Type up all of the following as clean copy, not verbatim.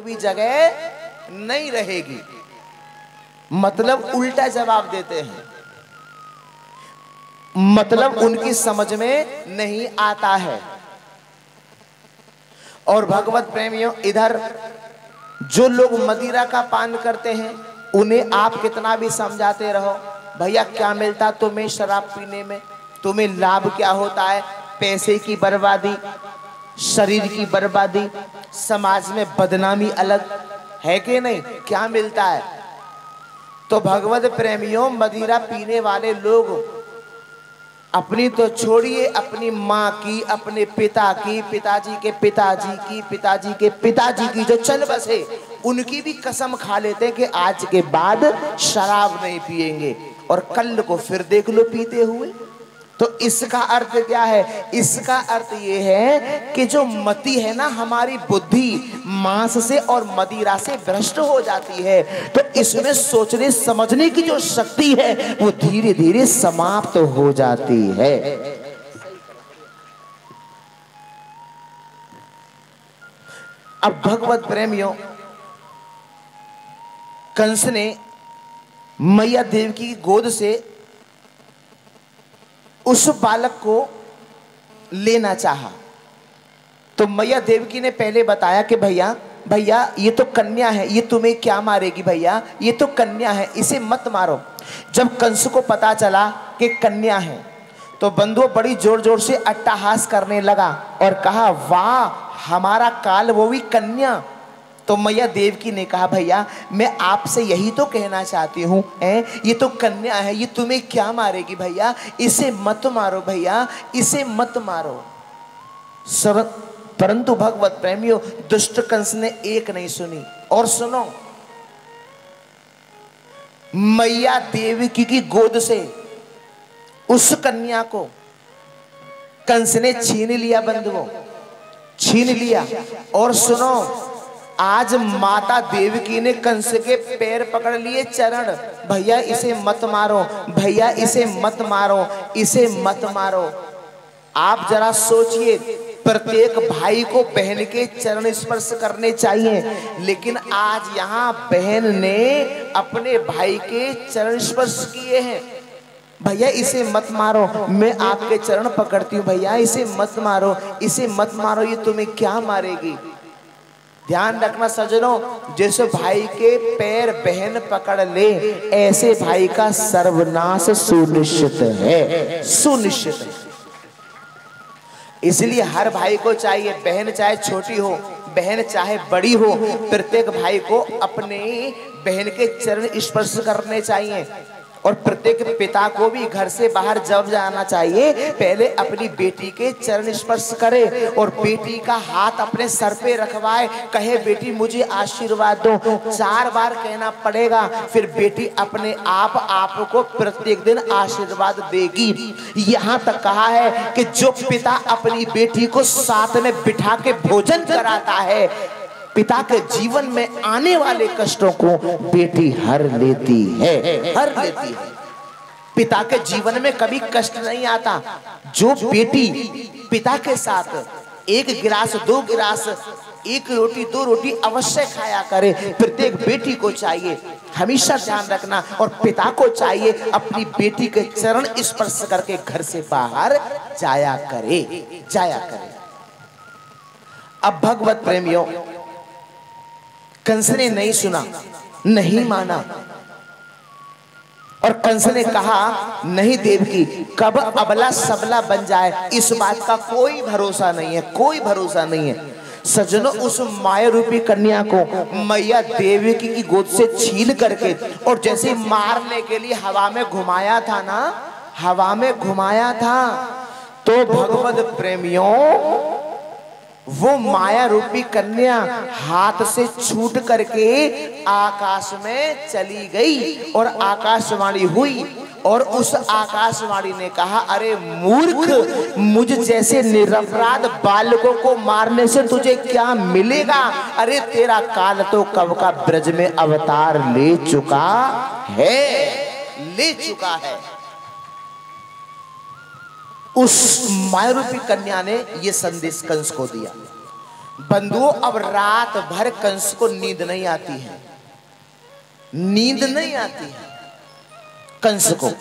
भी जगह नहीं रहेगी। मतलब उल्टा जवाब देते हैं, मतलब उनकी समझ में नहीं आता है। और भगवत प्रेमियों, इधर जो लोग मदिरा का पान करते हैं उन्हें आप कितना भी समझाते रहो, भैया क्या मिलता तुम्हें शराब पीने में, तुम्हें लाभ क्या होता है, पैसे की बर्बादी, शरीर की बर्बादी, समाज में बदनामी अलग है कि नहीं, क्या मिलता है। तो भगवत प्रेमियों, मदिरा पीने वाले लोग अपनी तो छोड़िए, अपनी माँ की, अपने पिता की, पिताजी के पिताजी की, पिताजी के पिताजी की जो चल बसे उनकी भी कसम खा लेते हैं कि आज के बाद शराब नहीं पिएंगे, और कल को फिर देख लो पीते हुए। तो इसका अर्थ क्या है? इसका अर्थ ये है कि जो मति है ना, हमारी बुद्धि मांस से और मदिरा से भ्रष्ट हो जाती है, तो इसमें सोचने समझने की जो शक्ति है वो धीरे धीरे समाप्त हो जाती है। अब भगवत प्रेमियों, कंस ने मैया देवकी की गोद से उस बालक को लेना चाहा, तो मैया देवकी ने पहले बताया कि भैया भैया ये तो कन्या है, ये तुम्हें क्या मारेगी भैया, ये तो कन्या है, इसे मत मारो। जब कंस को पता चला कि कन्या है तो बंधुओं बड़ी जोर जोर से अट्टहास करने लगा और कहा, वाह हमारा काल, वो भी कन्या। तो मैया देवकी ने कहा, भैया मैं आपसे यही तो कहना चाहती हूँ, ये तो कन्या है, ये तुम्हें क्या मारेगी भैया, इसे मत मारो भैया, इसे मत मारो। परंतु भगवत प्रेमियों, दुष्ट कंस ने एक नहीं सुनी। और सुनो, मैया देवकी की गोद से उस कन्या को कंस ने छीन लिया बंधुओं, छीन लिया। और सुनो, आज माता देवकी ने कंस के पैर पकड़ लिए, चरण, भैया इसे मत मारो, भैया इसे मत मारो, इसे मत मारो। आप जरा सोचिए, प्रत्येक भाई को बहन के चरण स्पर्श करने चाहिए, लेकिन आज यहाँ बहन ने अपने भाई के चरण स्पर्श किए हैं। भैया इसे मत मारो, मैं आपके चरण पकड़ती हूँ, भैया इसे मत मारो, इसे मत मारो, ये तुम्हें क्या मारेगी। ध्यान रखना सज्जनों, जैसे भाई के पैर बहन पकड़ ले, ऐसे भाई का सर्वनाश सुनिश्चित है, सुनिश्चित है। इसलिए हर भाई को चाहिए, बहन चाहे छोटी हो, बहन चाहे बड़ी हो, प्रत्येक भाई को अपने बहन के चरण स्पर्श करने चाहिए। और प्रत्येक पिता को भी घर से बाहर जब जाना चाहिए, पहले अपनी बेटी के चरण स्पर्श करे और बेटी का हाथ अपने सर पे रखवाए, कहे बेटी मुझे आशीर्वाद दो, 4 बार कहना पड़ेगा, फिर बेटी अपने आप आपको प्रत्येक दिन आशीर्वाद देगी। यहाँ तक कहा है कि जो पिता अपनी बेटी को साथ में बिठा के भोजन कराता है, पिता के जीवन में आने वाले कष्टों को बेटी हर लेती है, हर लेती है। पिता के जीवन में कभी कष्ट नहीं आता। जो बेटी पिता के साथ 1 गिलास 2 गिलास, 1 रोटी 2 रोटी अवश्य खाया करे, प्रत्येक बेटी को चाहिए, हमेशा ध्यान रखना। और पिता को चाहिए अपनी बेटी के चरण स्पर्श करके घर से बाहर जाया करे, जाया करे। अब भगवत प्रेमियों, कंस ने नहीं सुना, नहीं माना, और कंस ने कहा, नहीं देवकी, कब अबला सबला बन जाए इस बात का कोई भरोसा नहीं है, कोई भरोसा नहीं है। सज्जनों, उस माया रूपी कन्या को मैया देवकी की गोद से छीन करके और जैसे मारने के लिए हवा में घुमाया था ना, हवा में घुमाया था, तो भगवत प्रेमियों वो माया रूपी कन्या हाथ से छूट करके आकाश में चली गई और आकाशवाणी हुई। और उस आकाशवाणी ने कहा, अरे मूर्ख, मुझ जैसे निरपराध बालकों को मारने से तुझे क्या मिलेगा, अरे तेरा काल तो कब का ब्रज में अवतार ले चुका है, ले चुका है। उस माया रूपी कन्या ने यह संदेश कंस को दिया। बंधुओं अब रात भर कंस को नींद नहीं आती है, नींद नहीं आती है कंस को।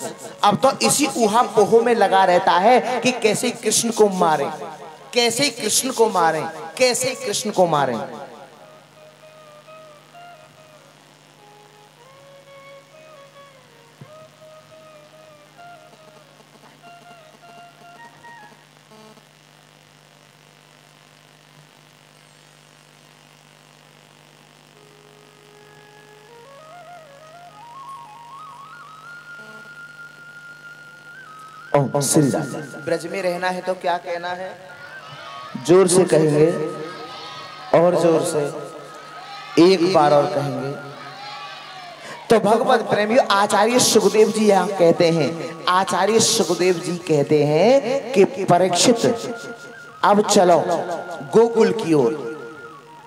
अब तो इसी ऊहा पोह में लगा रहता है कि कैसे कृष्ण को मारे, कैसे कृष्ण को मारे, कैसे कृष्ण को मारे। ब्रज में रहना है तो क्या कहना है, जोर से कहेंगे और जोर से, एक बार और कहेंगे। तो भगवत प्रेमियों आचार्य सुखदेव जी यहाँ कहते हैं, आचार्य सुखदेव जी कहते हैं कि परीक्षित अब चलो गोकुल की ओर,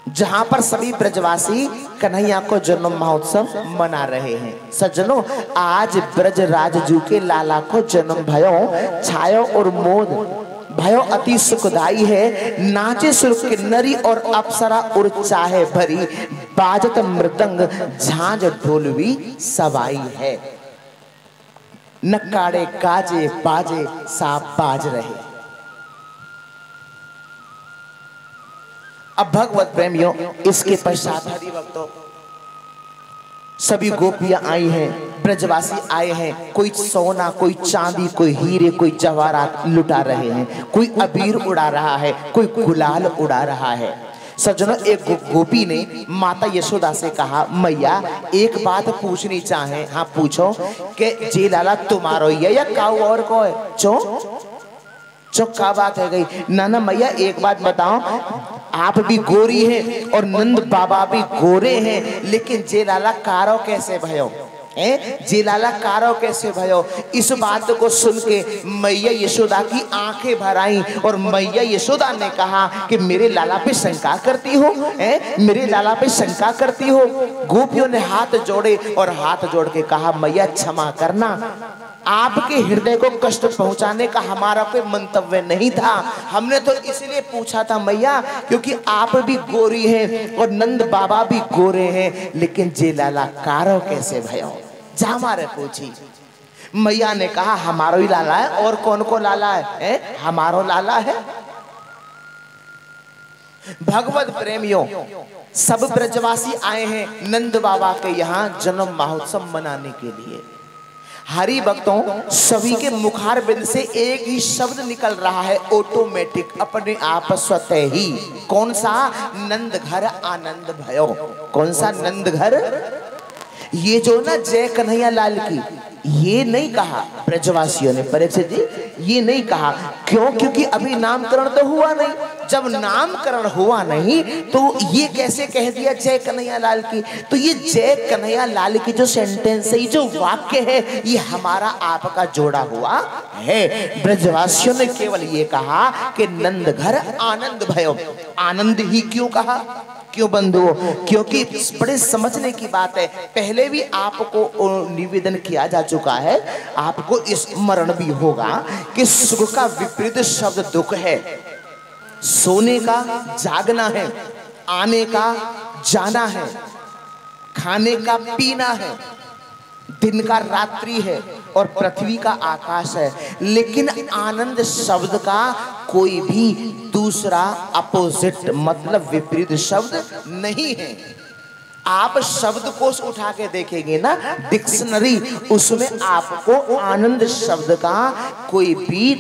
जहां पर सभी ब्रजवासी कन्हैया को जन्म महोत्सव मना रहे हैं। सज्जनों, आज ब्रज राजजू के लाला को जन्म भयो, छायो और मोद भयो अति सुखदाई है। नाचे सुर किन्नरी और अप्सरा उर चाहे भरी, बाजत मृदंग झांझ ढोलवी सवाई है। नकाड़े गाजे बाजे साब बाज रहे। अब भगवत प्रेमियों इसके पश्चात हरि भक्तों सभी गोपियां आई हैं, ब्रजवासी आए हैं। कोई सोना, कोई चांदी, कोई हीरे, कोई जवाहरात लुटा रहे हैं, कोई अबीर उड़ा रहा है, कोई गुलाल उड़ा रहा है। सज्जनों, एक गोपी ने माता यशोदा से कहा, मैया एक बात पूछनी चाहे। हाँ पूछो। कि जे लाला तुम्हारो ये या काऊ और को है? चो क्या बात है गई? नाना मैया एक बात बताओ, आप भी गोरी हैं और नंद बाबा भी गोरे हैं, लेकिन जेलाला कारो कैसे भयो? जेलाला कारो कैसे भयो? इस बात को सुन के मैया यशोदा की आंखें भर आई और मैया यशोदा ने कहा कि मेरे लाला पे शंका करती हो, मेरे लाला पे शंका करती हो। गोपियों ने हाथ जोड़े और हाथ जोड़ के कहा, मैया क्षमा करना, आपके हृदय को कष्ट पहुंचाने का हमारा कोई मंतव्य नहीं था। हमने तो इसलिए पूछा था मैया क्योंकि आप भी गोरी हैं और नंद बाबा भी गोरे हैं, लेकिन जेलाला कारो कैसे भयो? जा मारे पूछी। मैया ने कहा हमारो ही लाला है, और कौन को लाला है? हमारो लाला है। भगवत प्रेमियों सब ब्रजवासी आए हैं नंद बाबा के यहाँ जन्म महोत्सव मनाने के लिए। हरि भक्तों सभी के मुखार बिंद से एक ही शब्द निकल रहा है ऑटोमेटिक, अपने आप स्वतः ही। कौन सा? नंद घर आनंद भयो। कौन सा नंद घर? ये जो ना जय कन्हैया लाल की, ये नहीं कहा ब्रजवासियों ने, परीक्षित जी ये नहीं कहा। क्यों? क्योंकि अभी नामकरण तो हुआ नहीं। जब नामकरण हुआ नहीं तो ये कैसे कह दिया जय कन्हैया लाल की? तो ये जय कन्हैया लाल की जो सेंटेंस है, ये जो वाक्य है, ये हमारा आपका जोड़ा हुआ है। ब्रजवासियों ने केवल ये कहा कि नंद घर आनंद भयो। आनंद ही क्यों कहा? क्यों बंधुओं? क्योंकि बड़े समझने की बात है। पहले भी आपको निवेदन किया जा चुका है, आपको स्मरण भी होगा कि सुख का विपरीत शब्द दुख है, सोने का जागना है, आने का जाना है, खाने का पीना है, दिन का रात्रि है और पृथ्वी का आकाश है। लेकिन आनंद शब्द का कोई भी दूसरा अपोजिट मतलब विपरीत शब्द नहीं है। आप शब्दकोश उठा के देखेंगे ना, डिक्शनरी, उसमें आपको आनंद शब्द का कोई भी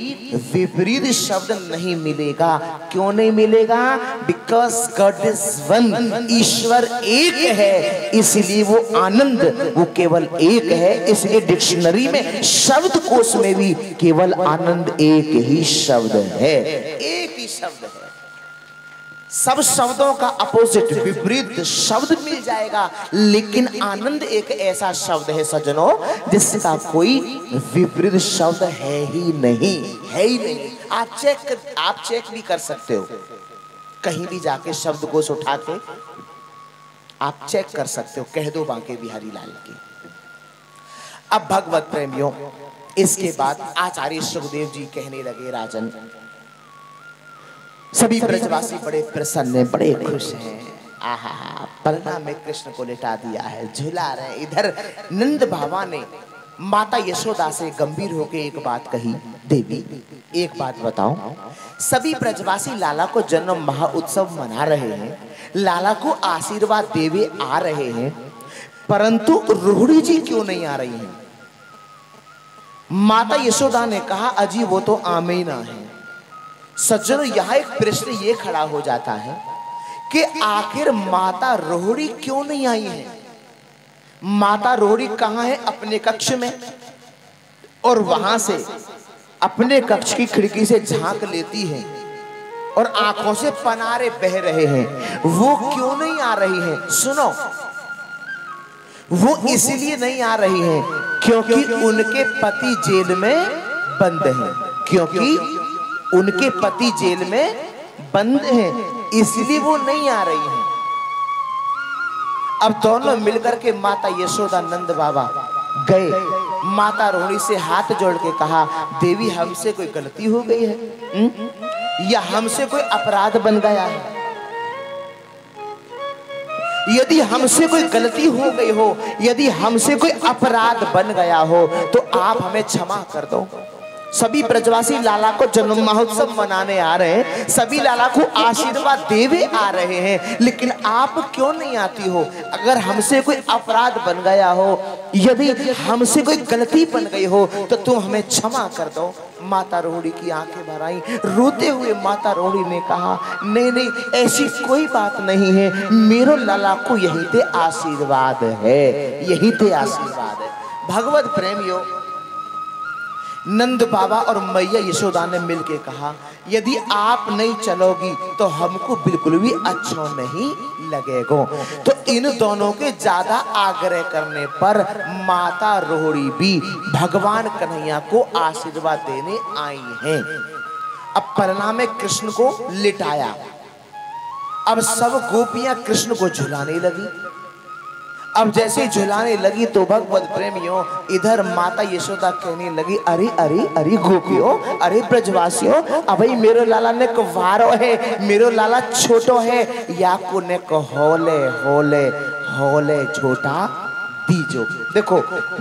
विपरीत शब्द नहीं मिलेगा। क्यों नहीं मिलेगा? बिकॉज गॉड इज वन, ईश्वर एक है, इसलिए वो आनंद वो केवल एक है। इसलिए डिक्शनरी में शब्दकोश में भी केवल आनंद एक ही शब्द है, एक ही शब्द है। सब शब्दों का अपोजिट विपरीत शब्द मिल जाएगा, लेकिन आनंद एक ऐसा शब्द है सज्जनों जिसका कोई विपरीत शब्द है ही नहीं, है ही नहीं। आप चेक भी कर सकते हो, कहीं भी जाके शब्दकोश उठा के आप चेक कर सकते हो। कह दो बांके बिहारी लाल की। अब भगवत प्रेमियों इसके बाद आचार्य सुखदेव जी कहने लगे, राजन सभी ब्रजवासी बड़े प्रसन्न हैं, बड़े खुश हैं। आहा, पलना में कृष्ण को लेटा दिया है, झुला रहे। इधर नंद बाबा ने माता यशोदा से गंभीर होकर एक बात कही, देवी एक बात बताओ, सभी ब्रजवासी लाला को जन्म महाउत्सव मना रहे हैं, लाला को आशीर्वाद देवे आ रहे हैं, परंतु रोहिणी जी क्यों नहीं आ रही हैं? माता यशोदा ने कहा, अजी वो तो आमीना है। सज्जनों, यहाँ एक प्रश्न ये खड़ा हो जाता है कि आखिर माता रोहिणी क्यों नहीं आई है? माता रोहिणी कहाँ है? अपने कक्ष में, और वहां से अपने कक्ष की खिड़की से झांक लेती है और आंखों से पनारे बह रहे हैं। वो क्यों नहीं आ रही है? सुनो, वो इसलिए नहीं आ रही है क्योंकि उनके पति जेल में बंद हैं, क्योंकि उनके पति जेल में बंद हैं, इसलिए वो नहीं आ रही हैं। अब दोनों मिलकर के माता यशोदा नंद बाबा गए, माता रोहिणी से हाथ जोड़ के कहा, देवी हमसे कोई गलती हो गई है या हमसे कोई अपराध बन गया है? यदि हमसे कोई गलती हो गई हो, यदि हमसे कोई अपराध बन गया हो तो आप हमें क्षमा कर दो। सभी ब्रजवासी लाला को जन्म महोत्सव मनाने आ रहे हैं, सभी लाला को आशीर्वाद देवे आ रहे हैं, लेकिन आप क्यों नहीं आती हो? अगर हमसे कोई अपराध बन गया हो, यदि हमसे कोई गलती बन गई हो तो तुम हमें क्षमा कर दो। माता रोहिणी की आंखें भर आई, रोते हुए माता रोहिणी ने कहा, नहीं नहीं, ऐसी कोई बात नहीं है, मेरो लाला को यही ते आशीर्वाद है, यही ते आशीर्वाद है। भगवत प्रेमियों, नंद बाबा और मैया यशोदा ने मिलके कहा, यदि आप नहीं चलोगी तो हमको बिल्कुल भी अच्छा नहीं लगेगा। तो इन दोनों के ज्यादा आग्रह करने पर माता रोहिणी भी भगवान कन्हैया को आशीर्वाद देने आई हैं। अब पलना में कृष्ण को लिटाया, अब सब गोपियां कृष्ण को झुलाने लगी। अब जैसे झुलाने लगी तो भगवत प्रेमियों, इधर माता यशोदा कहने लगी, अरे अरे अरे गोपियों, अरे ब्रजवासियों, अभी मेरो लाला ने वारो है, मेरो लाला छोटो है, या को ने होले होले होले छोटा दीजो। देखो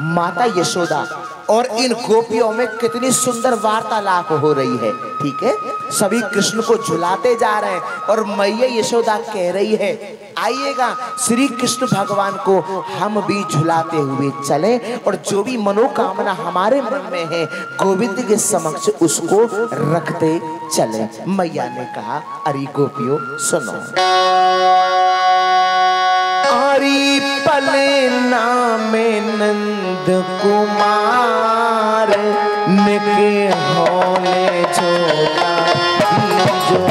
माता यशोदा और इन गोपियों में कितनी सुंदर वार्तालाप हो रही है, ठीक है। सभी कृष्ण को झुलाते जा रहे हैं और मैया यशोदा कह रही है, आइएगा श्री कृष्ण भगवान को हम भी झुलाते हुए चले, और जो भी मनोकामना हमारे मन में है गोविंद के समक्ष उसको रखते चले। मैया ने कहा, अरे गोपियों सुनो, अरे पलना में नंद कुमार निके होले छोटा दीजो।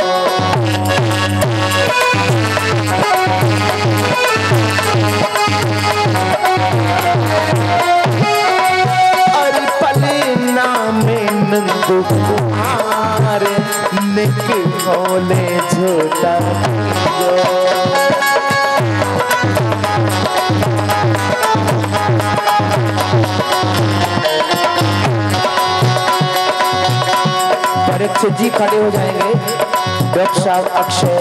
अरे पलना में नंद कुमार निके होले छोटा दीजो। परीक्षित जी खड़े हो जाएंगे, दक्षा, अक्षय,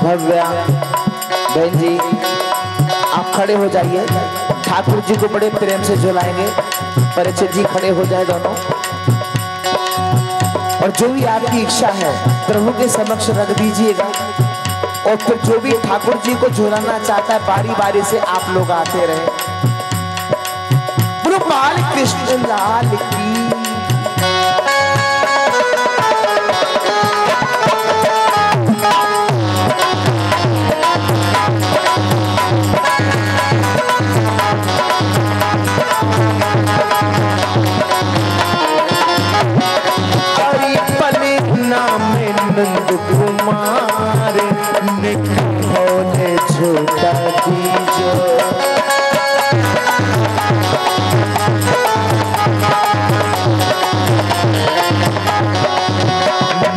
भव्या, बहन जी आप खड़े हो जाइए, ठाकुर जी को बड़े प्रेम से झुलाएंगे। परीक्षित जी खड़े हो जाए दोनों, और जो भी आपकी इच्छा है प्रभु के समक्ष रख दीजिएगा, और फिर जो भी ठाकुर जी को झुलाना चाहता है बारी बारी से आप लोग आते रहे। बोलो बाल कृष्ण लाल की। नंद कुमार निकोले छोटा दीजो।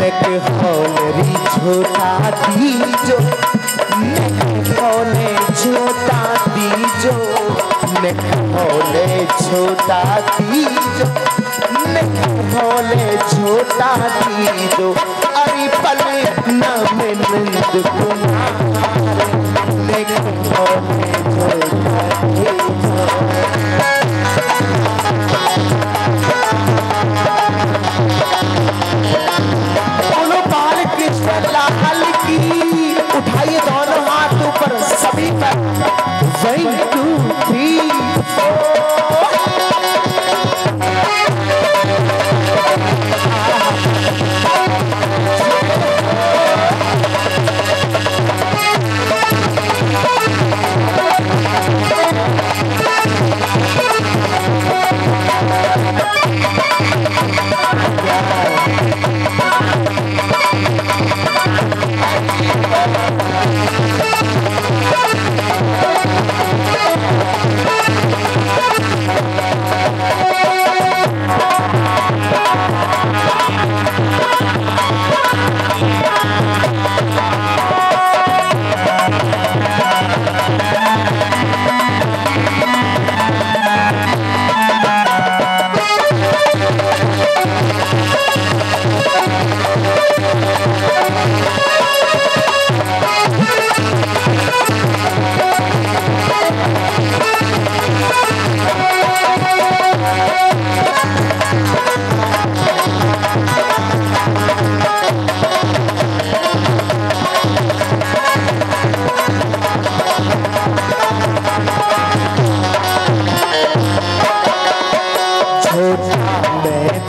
निकोले छोटा दीजो, निकोले छोटा दीजो, निकोले छोटा दीजो, निकोले छोटा शादी जो अरे पले न में नंद कुमार लेकिन बोलो बाल कृष्ण लाल की। उठाइए दोनों हाथ ऊपर सभी पर 1 2 3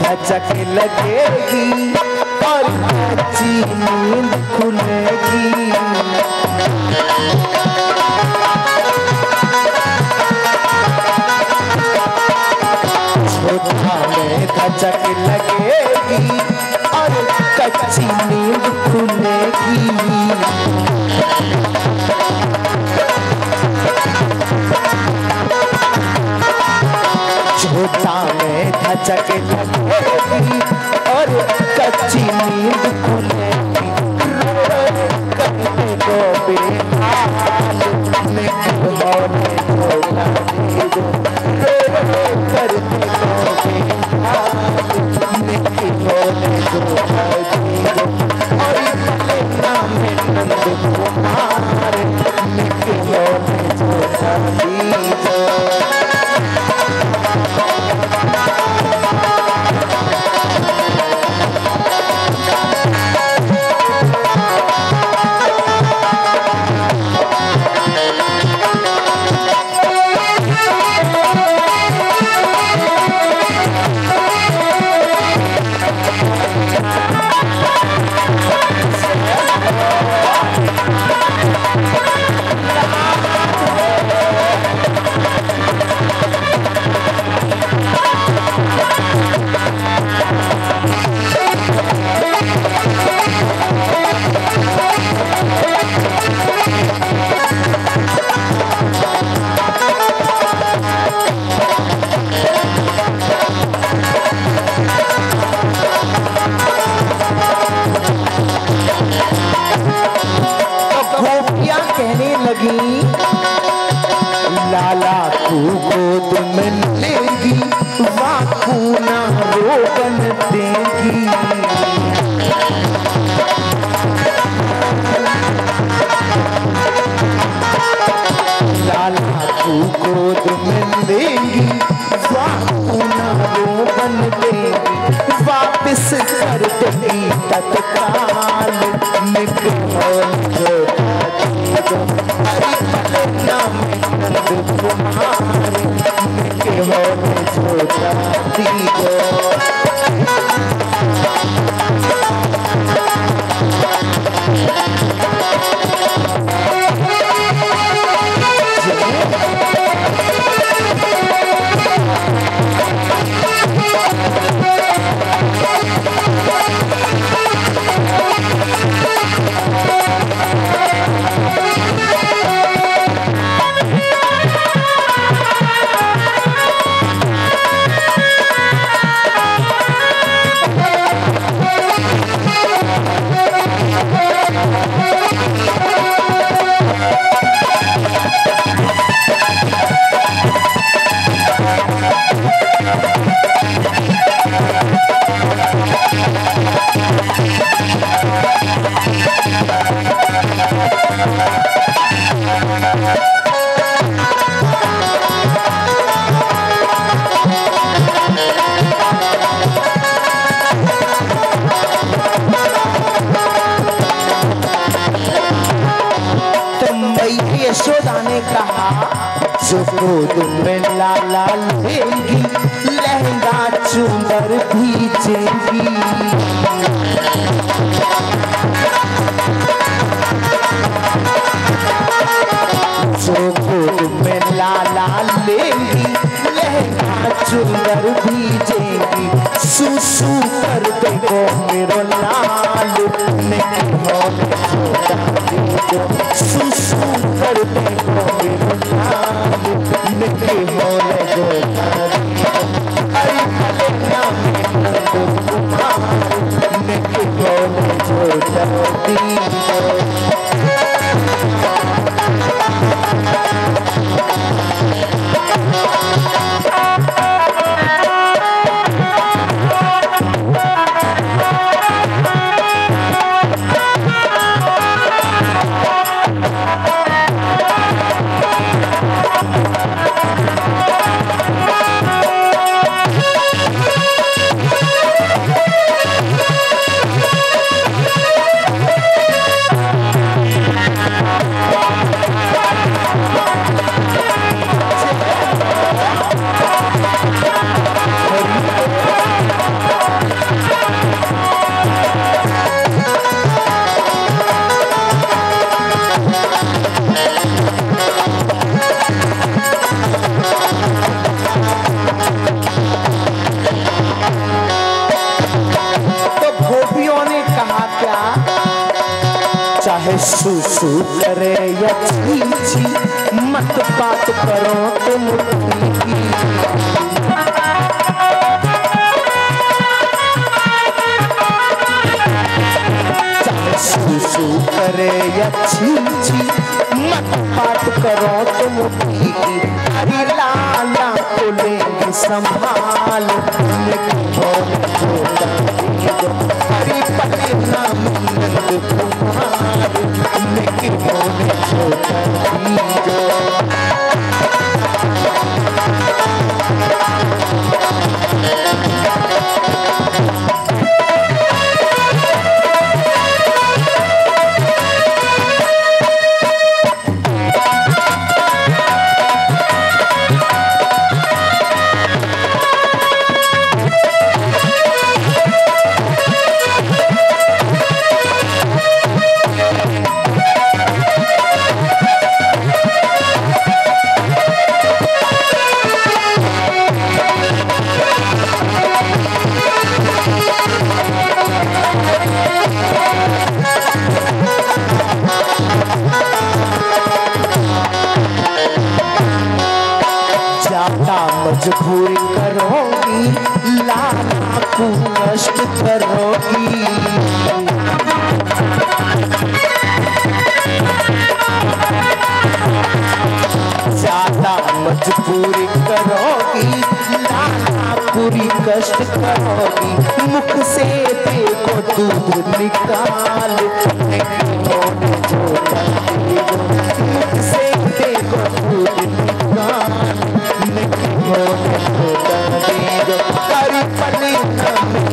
धचक लगेगी और अच्छी नींद खुलेगी। छोटा में धचक लगेगी और कच्ची नींद खुलेगी। छोटा में धचक लगेगी और कच्ची नींद खुलेगी। करने को बेहाल लेकिन होने को करने को बेहाल लेकिन होने को और लेना में नंद कुमार लेकिन होने को लाला को गोद में लेगी वाकू ना रोकन देगी। लाला को गोद में लेगी वाकू ना रोकन देगी। वापिस कर देगी तत्काल यशोदा ने कहा जो गोद में लाला लेंगी लहंगा चुंदर भीजेगी। जो गोद में लाला लेंगी लहंगा चुंदर भीजेगी। सुसु कर देखो मेरो लाल नहीं हो सुसु कर देखो मेरो लाल नहीं हो अरे कलेजा में कुमार नहीं हो जो जल्दी चाहे सुसु करे या छी मत बात करो तुम चाहे सुसु करे या छी मत बात करो तुम हरी लाला को लेंगे संभाल हरी पति नाम कुमार लेकिन होने छोटा मजबूर करोगी लाला को कष्ट करोगी ज्यादा मजबूर करोगी लाला पूरी कष्ट करोगी मुख से देखो दूध निकाल मुख से देखो दूध निकाल हरी पली नहीं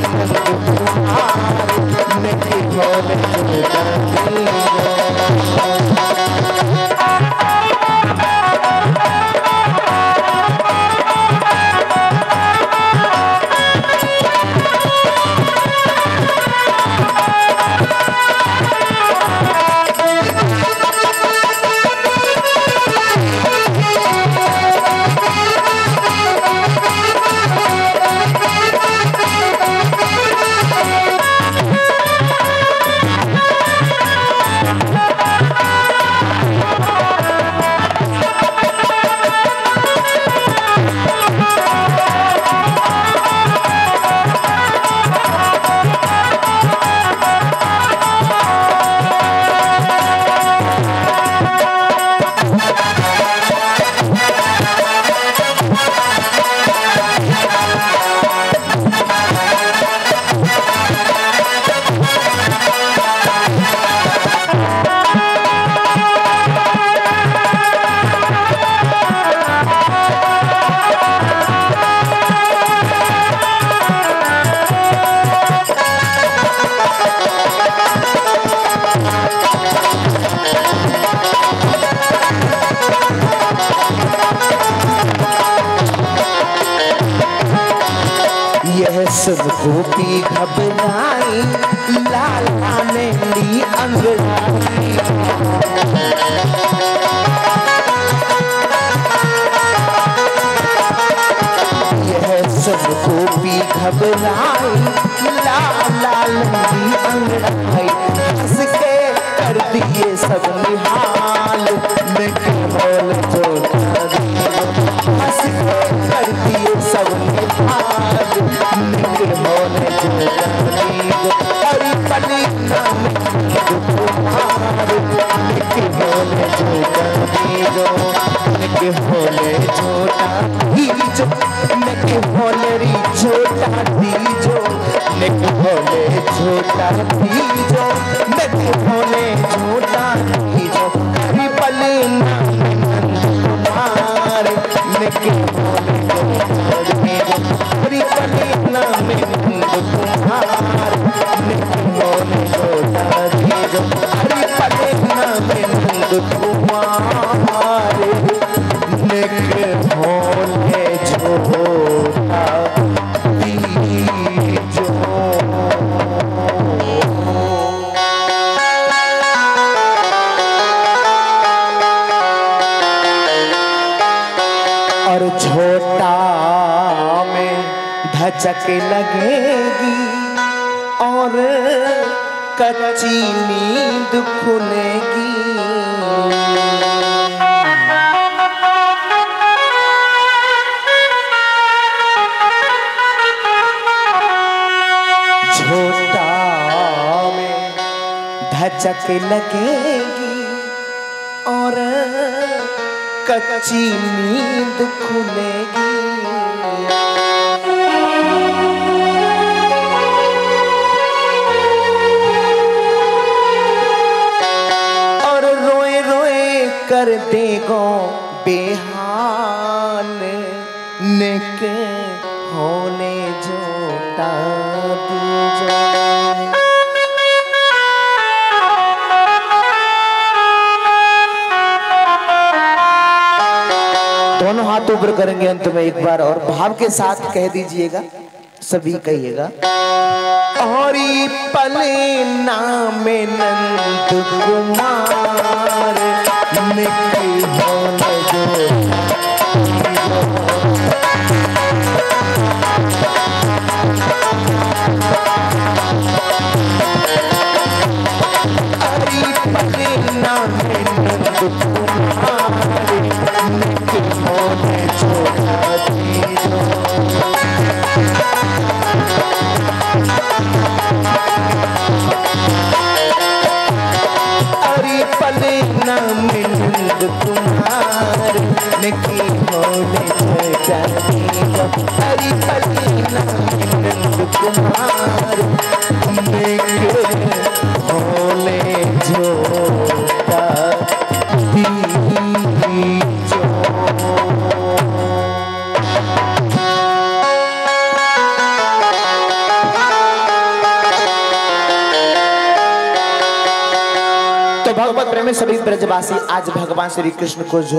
गोपी घबराई, लाला ने ली अंगड़ाई। यह सब गोपी घबराई, लाला ने ली अंगड़ाई। हंस के कर दिए सब निहाल, मैं केवल छोटा दिया। हंस के कर दिए सब निहाल, मैं केवल छोटा दिया। हरी पली नाम तुम्हारे, मैं केवल छोटा दिया। मैं केवल छोटा दीजो, मैं केवल री छोटा दीजो। मैं केवल छोटा दीजो, मैं केवल छोटा दीजो। हरी पली नाम तुम्हारे, मैं केवल छोटा दीजो। हरी पली नाम तुम्हारे, मैं केवल छोटा दीजो। हरी पली नाम तुम्हारे, मैं केवल छोटा दीजो। और छोटा में धचक लगेगी, और कच्ची नींद खुलेगी। छोटा में धचक लगेगी, और कच्ची नींद खुलेगी। और रोए रोए कर देगो बेहाल, नेके होने जोटा दीजो। दोनों हाथ ऊपर करेंगे अंत में एक बार, और भाव के साथ कह दीजिएगा, सभी कहिएगा। और पले नाम नंद कुमार, निकी होने जो। हरी पले नाम नंद कुमार, निकी होने छोटा दीजो। हरी पले नाम नंद कुमार, निकी होने छोटा दीजो। हरी पले नाम नंद कुमार, निकी होने छोटा दीजो। तो भगवत प्रेमी सभी ब्रजवासी आज भगवान श्री कृष्ण को झूला